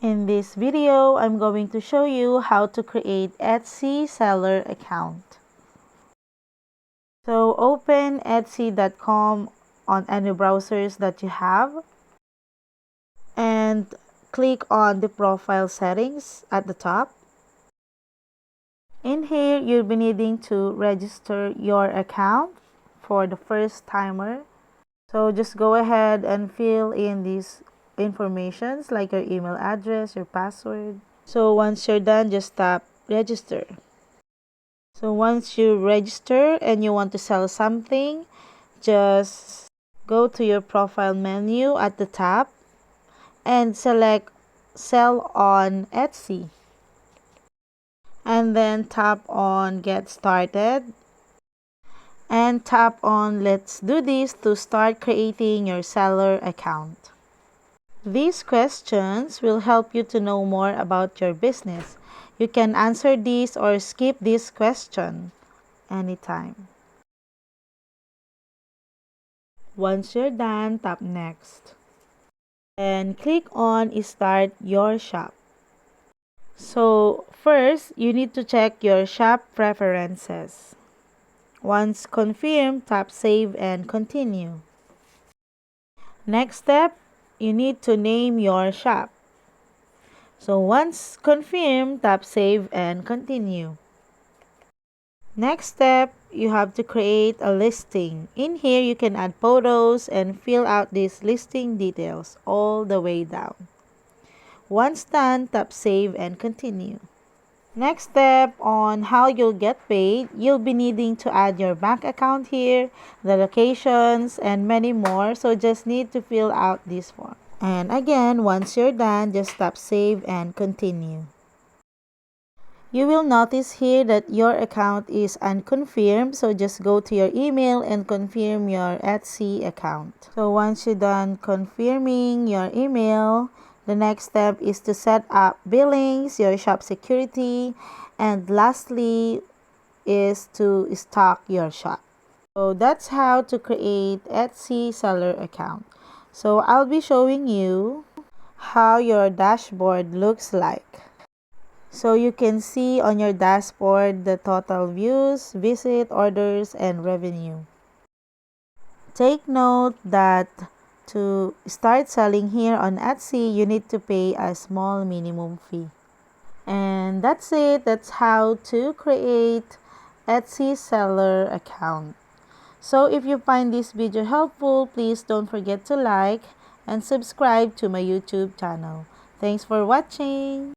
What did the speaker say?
In this video, I'm going to show you how to create Etsy seller account. So open etsy.com on any browsers that you have and click on the profile settings at the top. In here, you'll be needing to register your account for the first timer. So just go ahead and fill in these informations like your email address, your password. So once you're done, just tap register. So once you register and you want to sell something, just go to your profile menu at the top and select sell on Etsy. And then tap on get started and tap on let's do this to start creating your seller account. These questions will help you to know more about your business. You can answer these or skip this question anytime. Once you're done, tap next and click on start your shop. So first, you need to check your shop preferences. Once confirmed, tap save and continue. Next step, you need to name your shop. So once confirmed, tap save and continue. Next step, you have to create a listing. In here, you can add photos and fill out these listing details all the way down. Once done, tap save and continue. Next step on how you'll get paid, you'll be needing to add your bank account here, the locations, and many more. So just need to fill out this form. And again, once you're done, just tap save and continue. You will notice here that your account is unconfirmed, so just go to your email and confirm your Etsy account. So once you're done confirming your email, the next step is to set up billings, your shop security, and lastly is to stock your shop. So that's how to create Etsy seller account. So I'll be showing you how your dashboard looks like. So you can see on your dashboard the total views, visit, orders, and revenue. Take note that to start selling here on Etsy, you need to pay a small minimum fee. And that's it. That's how to create Etsy seller account. So if you find this video helpful, please don't forget to like and subscribe to my YouTube channel. Thanks for watching.